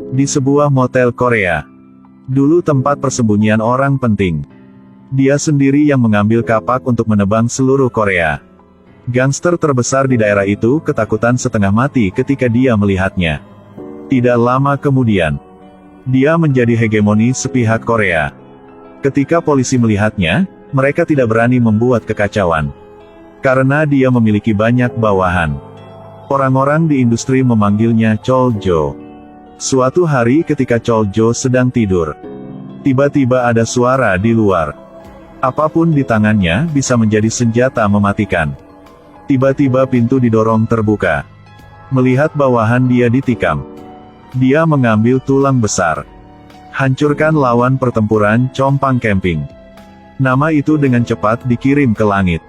Di sebuah motel Korea. Dulu tempat persembunyian orang penting. Dia sendiri yang mengambil kapak untuk menebang seluruh Korea. Gangster terbesar di daerah itu ketakutan setengah mati ketika dia melihatnya. Tidak lama kemudian, dia menjadi hegemoni sepihak Korea. Ketika polisi melihatnya, mereka tidak berani membuat kekacauan. Karena dia memiliki banyak bawahan. Orang-orang di industri memanggilnya Choljo. Suatu hari ketika Choljo sedang tidur, tiba-tiba ada suara di luar. Apapun di tangannya bisa menjadi senjata mematikan. Tiba-tiba pintu didorong terbuka. Melihat bawahan dia ditikam, dia mengambil tulang besar. Hancurkan lawan pertempuran Compang Camping. Nama itu dengan cepat dikirim ke langit.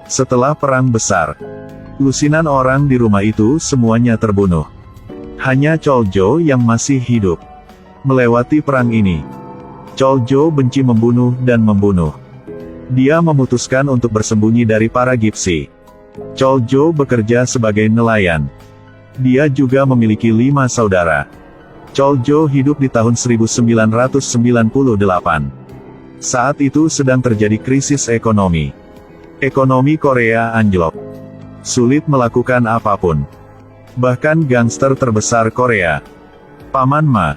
Setelah perang besar, lusinan orang di rumah itu semuanya terbunuh. Hanya Choljo yang masih hidup. Melewati perang ini, Choljo benci membunuh dan membunuh. Dia memutuskan untuk bersembunyi dari para Gypsy. Choljo bekerja sebagai nelayan. Dia juga memiliki 5 saudara. Choljo hidup di tahun 1998. Saat itu sedang terjadi krisis ekonomi. Ekonomi Korea anjlok. Sulit melakukan apapun. Bahkan gangster terbesar Korea, Paman Ma.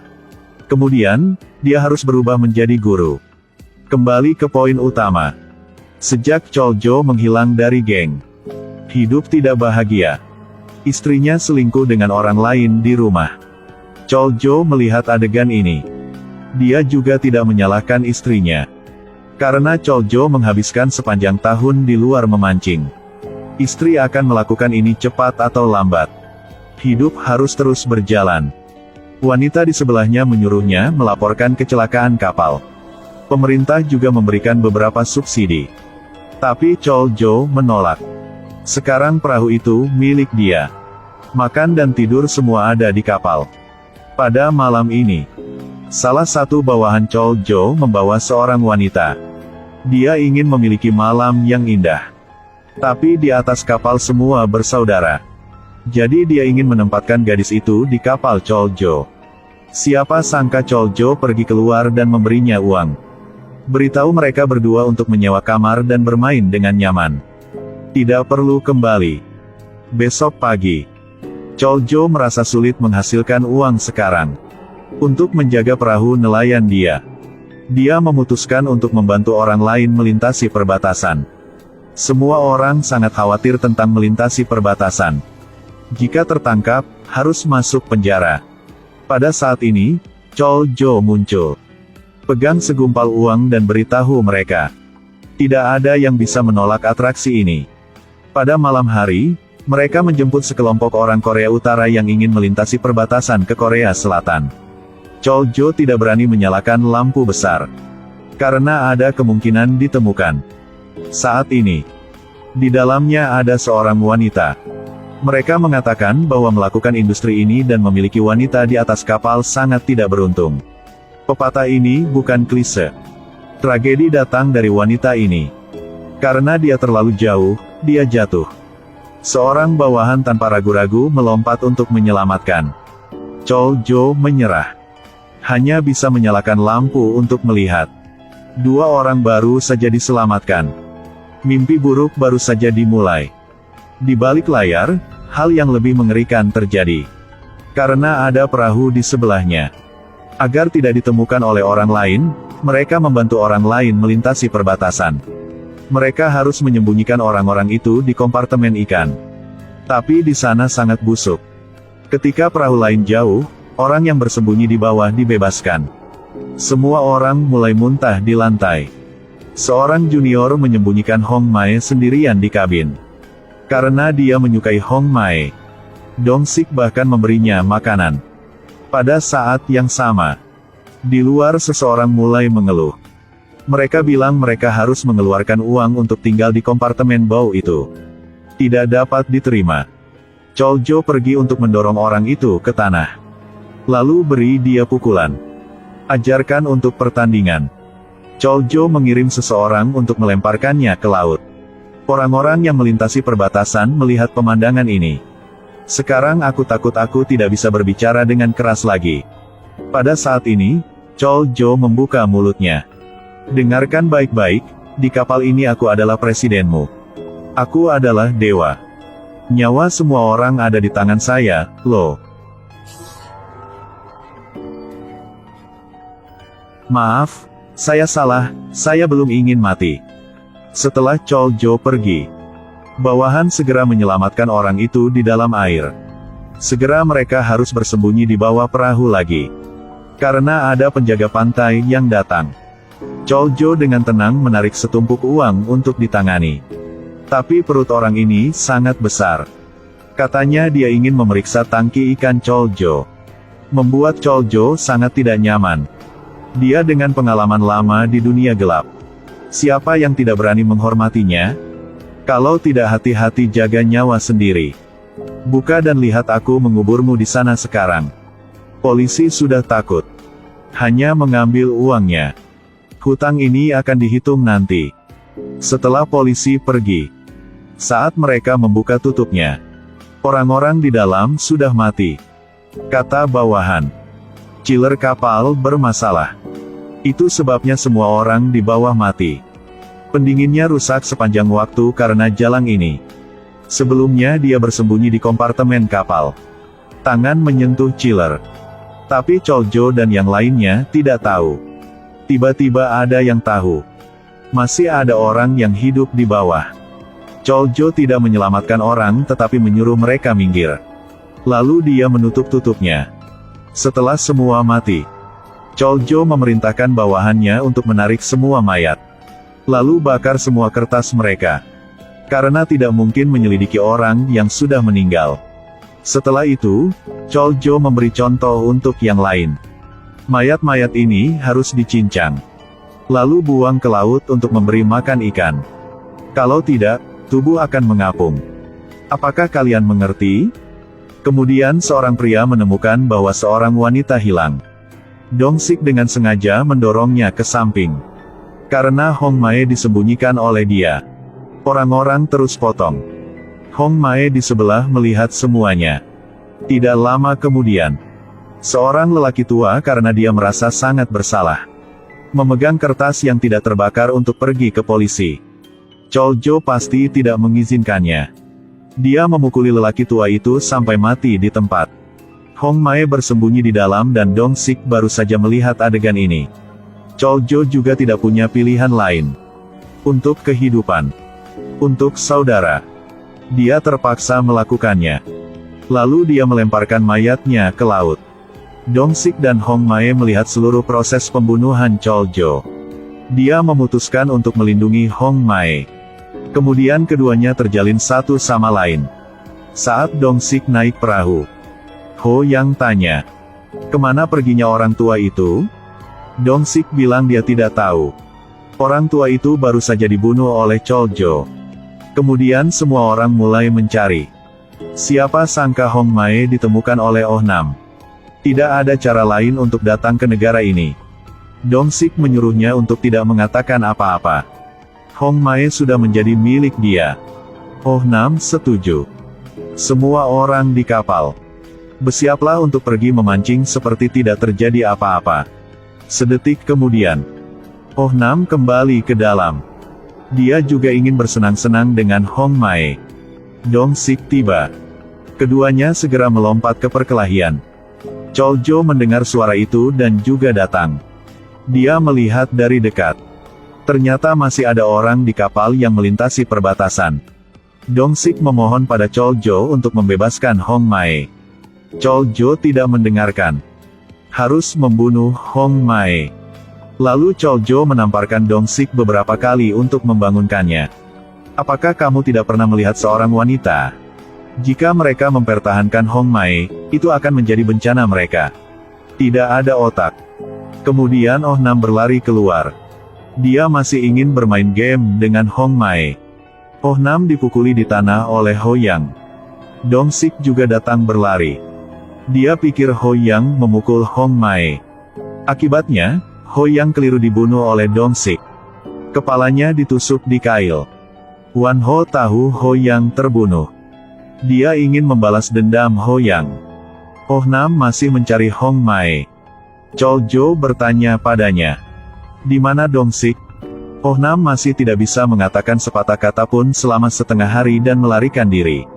Kemudian, dia harus berubah menjadi guru. Kembali ke poin utama. Sejak Choljo menghilang dari geng, hidup tidak bahagia. Istrinya selingkuh dengan orang lain di rumah. Choljo melihat adegan ini. Dia juga tidak menyalahkan istrinya. Karena Choljo menghabiskan sepanjang tahun di luar memancing. Istri akan melakukan ini cepat atau lambat. Hidup harus terus berjalan. Wanita di sebelahnya menyuruhnya melaporkan kecelakaan kapal. Pemerintah juga memberikan beberapa subsidi. Tapi Choljo menolak. Sekarang perahu itu milik dia. Makan dan tidur semua ada di kapal. Pada malam ini, salah satu bawahan Choljo membawa seorang wanita. Dia ingin memiliki malam yang indah. Tapi di atas kapal semua bersaudara. Jadi dia ingin menempatkan gadis itu di kapal Choljo. Siapa sangka Choljo pergi keluar dan memberinya uang. Beritahu mereka berdua untuk menyewa kamar dan bermain dengan nyaman. Tidak perlu kembali. Besok pagi, Choljo merasa sulit menghasilkan uang sekarang. Untuk menjaga perahu nelayan dia memutuskan untuk membantu orang lain melintasi perbatasan. Semua orang sangat khawatir tentang melintasi perbatasan. Jika tertangkap, harus masuk penjara. Pada saat ini, Choljo muncul. Pegang segumpal uang dan beritahu mereka. Tidak ada yang bisa menolak atraksi ini. Pada malam hari, mereka menjemput sekelompok orang Korea Utara yang ingin melintasi perbatasan ke Korea Selatan. Choljo tidak berani menyalakan lampu besar. Karena ada kemungkinan ditemukan. Saat ini, di dalamnya ada seorang wanita. Mereka mengatakan bahwa melakukan industri ini dan memiliki wanita di atas kapal sangat tidak beruntung. Pepatah ini bukan klise. Tragedi datang dari wanita ini. Karena dia terlalu jauh, dia jatuh. Seorang bawahan tanpa ragu-ragu melompat untuk menyelamatkan. Choljo menyerah. Hanya bisa menyalakan lampu untuk melihat. 2 orang baru saja diselamatkan. Mimpi buruk baru saja dimulai. Di balik layar, hal yang lebih mengerikan terjadi. Karena ada perahu di sebelahnya. Agar tidak ditemukan oleh orang lain, mereka membantu orang lain melintasi perbatasan. Mereka harus menyembunyikan orang-orang itu di kompartemen ikan. Tapi di sana sangat busuk. Ketika perahu lain jauh, orang yang bersembunyi di bawah dibebaskan. Semua orang mulai muntah di lantai. Seorang junior menyembunyikan Hong Mae sendirian di kabin. Karena dia menyukai Hong Mae, Dong-sik bahkan memberinya makanan. Pada saat yang sama, di luar seseorang mulai mengeluh. Mereka bilang mereka harus mengeluarkan uang untuk tinggal di kompartemen bau itu. Tidak dapat diterima. Choljo pergi untuk mendorong orang itu ke tanah. Lalu beri dia pukulan. Ajarkan untuk pertandingan. Choljo mengirim seseorang untuk melemparkannya ke laut. Orang-orang yang melintasi perbatasan melihat pemandangan ini. Sekarang aku takut aku tidak bisa berbicara dengan keras lagi. Pada saat ini, Chol Jo membuka mulutnya. Dengarkan baik-baik, di kapal ini aku adalah presidenmu. Aku adalah dewa. Nyawa semua orang ada di tangan saya, Lo. Maaf, saya salah, saya belum ingin mati. Setelah Chol Jo pergi, bawahan segera menyelamatkan orang itu di dalam air. Segera mereka harus bersembunyi di bawah perahu lagi. Karena ada penjaga pantai yang datang. Chol Jo dengan tenang menarik setumpuk uang untuk ditangani. Tapi perut orang ini sangat besar. Katanya dia ingin memeriksa tangki ikan Chol Jo. Membuat Chol Jo sangat tidak nyaman. Dia dengan pengalaman lama di dunia gelap. Siapa yang tidak berani menghormatinya? Kalau tidak hati-hati jaga nyawa sendiri. Buka dan lihat aku menguburmu di sana sekarang. Polisi sudah takut. Hanya mengambil uangnya. Hutang ini akan dihitung nanti. Setelah polisi pergi. Saat mereka membuka tutupnya. Orang-orang di dalam sudah mati. Kata bawahan. Chiller kapal bermasalah. Itu sebabnya semua orang di bawah mati. Pendinginnya rusak sepanjang waktu karena jalang ini. Sebelumnya dia bersembunyi di kompartemen kapal. Tangan menyentuh chiller. Tapi Chol Jo dan yang lainnya tidak tahu. Tiba-tiba ada yang tahu. Masih ada orang yang hidup di bawah. Chol Jo tidak menyelamatkan orang tetapi menyuruh mereka minggir. Lalu dia menutup tutupnya. Setelah semua mati, Chol Jo memerintahkan bawahannya untuk menarik semua mayat. Lalu bakar semua kertas mereka. Karena tidak mungkin menyelidiki orang yang sudah meninggal. Setelah itu, Chol Jo memberi contoh untuk yang lain. Mayat-mayat ini harus dicincang. Lalu buang ke laut untuk memberi makan ikan. Kalau tidak, tubuh akan mengapung. Apakah kalian mengerti? Kemudian seorang pria menemukan bahwa seorang wanita hilang. Dong Sik dengan sengaja mendorongnya ke samping. Karena Hong Mae disembunyikan oleh dia. Orang-orang terus potong. Hong Mae di sebelah melihat semuanya. Tidak lama kemudian, seorang lelaki tua karena dia merasa sangat bersalah, memegang kertas yang tidak terbakar untuk pergi ke polisi. Chol Jo pasti tidak mengizinkannya. Dia memukuli lelaki tua itu sampai mati di tempat. Hong Mae bersembunyi di dalam dan Dong Sik baru saja melihat adegan ini. Chol Jo juga tidak punya pilihan lain. Untuk kehidupan. Untuk saudara. Dia terpaksa melakukannya. Lalu dia melemparkan mayatnya ke laut. Dong Sik dan Hong Mae melihat seluruh proses pembunuhan Chol Jo. Dia memutuskan untuk melindungi Hong Mae. Kemudian keduanya terjalin satu sama lain. Saat Dong Sik naik perahu, Ho Yang tanya, "Kemana perginya orang tua itu?" Dong Sik bilang dia tidak tahu. Orang tua itu baru saja dibunuh oleh Chol Jo. Kemudian semua orang mulai mencari. Siapa sangka Hong Mae ditemukan oleh Oh Nam. Tidak ada cara lain untuk datang ke negara ini. Dong Sik menyuruhnya untuk tidak mengatakan apa-apa. Hong Mae sudah menjadi milik dia. Oh Nam setuju. Semua orang di kapal bersiaplah untuk pergi memancing seperti tidak terjadi apa-apa. Sedetik kemudian, Oh Nam kembali ke dalam. Dia juga ingin bersenang-senang dengan Hong Mae. Dong Sik tiba. Keduanya segera melompat ke perkelahian. Chol Jo mendengar suara itu dan juga datang. Dia melihat dari dekat. Ternyata masih ada orang di kapal yang melintasi perbatasan. Dong Sik memohon pada Chol Jo untuk membebaskan Hong Mae. Chol Jo tidak mendengarkan. Harus membunuh Hong Mae. Lalu Chol Jo menamparkan Dong Sik beberapa kali untuk membangunkannya. Apakah kamu tidak pernah melihat seorang wanita? Jika mereka mempertahankan Hong Mae, itu akan menjadi bencana mereka. Tidak ada otak. Kemudian Oh Nam berlari keluar. Dia masih ingin bermain game dengan Hong Mae. Oh Nam dipukuli di tanah oleh Ho Yang. Dong Sik juga datang berlari. Dia pikir Ho Yang memukul Hong Mae. Akibatnya, Ho Yang keliru dibunuh oleh Dong Sik. Kepalanya ditusuk di kail. Wan Ho tahu Ho Yang terbunuh. Dia ingin membalas dendam Ho Yang. Oh Nam masih mencari Hong Mae. Choljo bertanya padanya. Di mana Dong-sik? Oh Nam masih tidak bisa mengatakan sepatah kata pun selama setengah hari dan melarikan diri.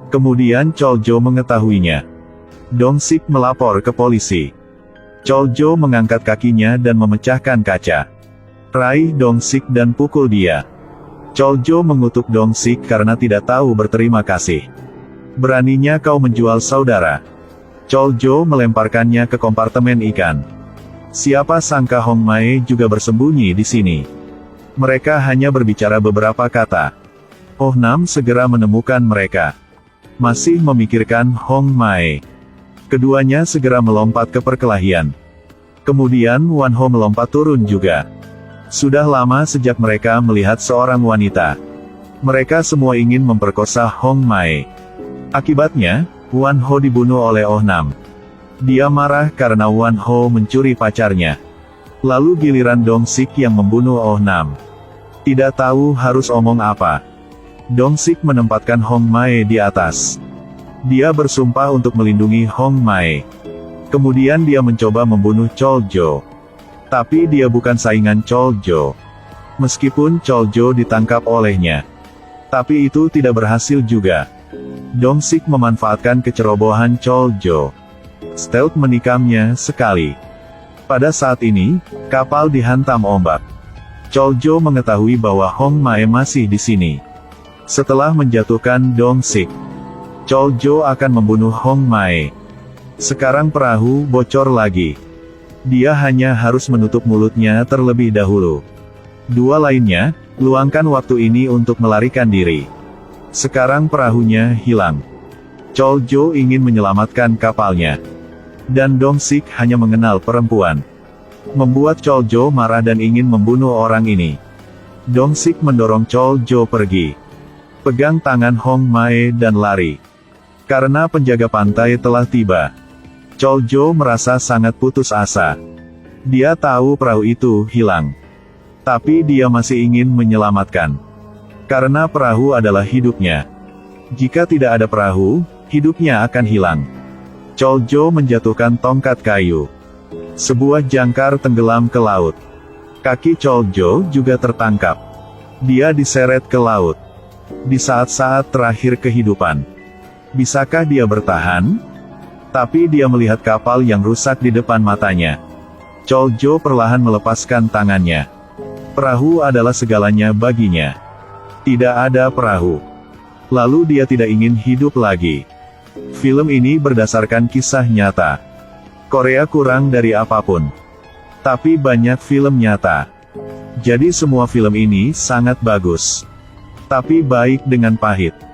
Kemudian Choljo mengetahuinya. Dong-sik melapor ke polisi. Choljo mengangkat kakinya dan memecahkan kaca. Raih Dong-sik dan pukul dia. Choljo mengutuk Dong-sik karena tidak tahu berterima kasih. Beraninya kau menjual saudara. Choljo melemparkannya ke kompartemen ikan. Siapa sangka Hong Mae juga bersembunyi di sini. Mereka hanya berbicara beberapa kata. Oh Nam segera menemukan mereka. Masih memikirkan Hong Mae. Keduanya segera melompat ke perkelahian. Kemudian Wan Ho melompat turun juga. Sudah lama sejak mereka melihat seorang wanita. Mereka semua ingin memperkosa Hong Mae. Akibatnya, Wan Ho dibunuh oleh Oh Nam. Dia marah karena Wan Ho mencuri pacarnya. Lalu giliran Dong-sik yang membunuh Oh Nam. Tidak tahu harus omong apa. Dong-sik menempatkan Hong Mae di atas. Dia bersumpah untuk melindungi Hong Mae. Kemudian dia mencoba membunuh Choljo. Tapi dia bukan saingan Choljo. Meskipun Choljo ditangkap olehnya. Tapi itu tidak berhasil juga. Dong-sik memanfaatkan kecerobohan Choljo. Stealth menikamnya sekali. Pada saat ini, kapal dihantam ombak. Choljo mengetahui bahwa Hong Mae masih di sini. Setelah menjatuhkan Dong-sik, Choljo akan membunuh Hong Mae. Sekarang perahu bocor lagi. Dia hanya harus menutup mulutnya terlebih dahulu. Dua lainnya, luangkan waktu ini untuk melarikan diri. Sekarang perahunya hilang. Choljo ingin menyelamatkan kapalnya. Dan Dong-sik hanya mengenal perempuan. Membuat Choljo marah dan ingin membunuh orang ini. Dong-sik mendorong Choljo pergi. Pegang tangan Hong Mae dan lari. Karena penjaga pantai telah tiba. Choljo merasa sangat putus asa. Dia tahu perahu itu hilang. Tapi dia masih ingin menyelamatkan. Karena perahu adalah hidupnya. Jika tidak ada perahu, hidupnya akan hilang. Choljo menjatuhkan tongkat kayu. Sebuah jangkar tenggelam ke laut. Kaki Choljo juga tertangkap. Dia diseret ke laut. Di saat-saat terakhir kehidupan. Bisakah dia bertahan? Tapi dia melihat kapal yang rusak di depan matanya. Choljo perlahan melepaskan tangannya. Perahu adalah segalanya baginya. Tidak ada perahu. Lalu dia tidak ingin hidup lagi. Film ini berdasarkan kisah nyata. Korea kurang dari apapun. Tapi banyak film nyata. Jadi semua film ini sangat bagus. Tapi baik dengan pahit.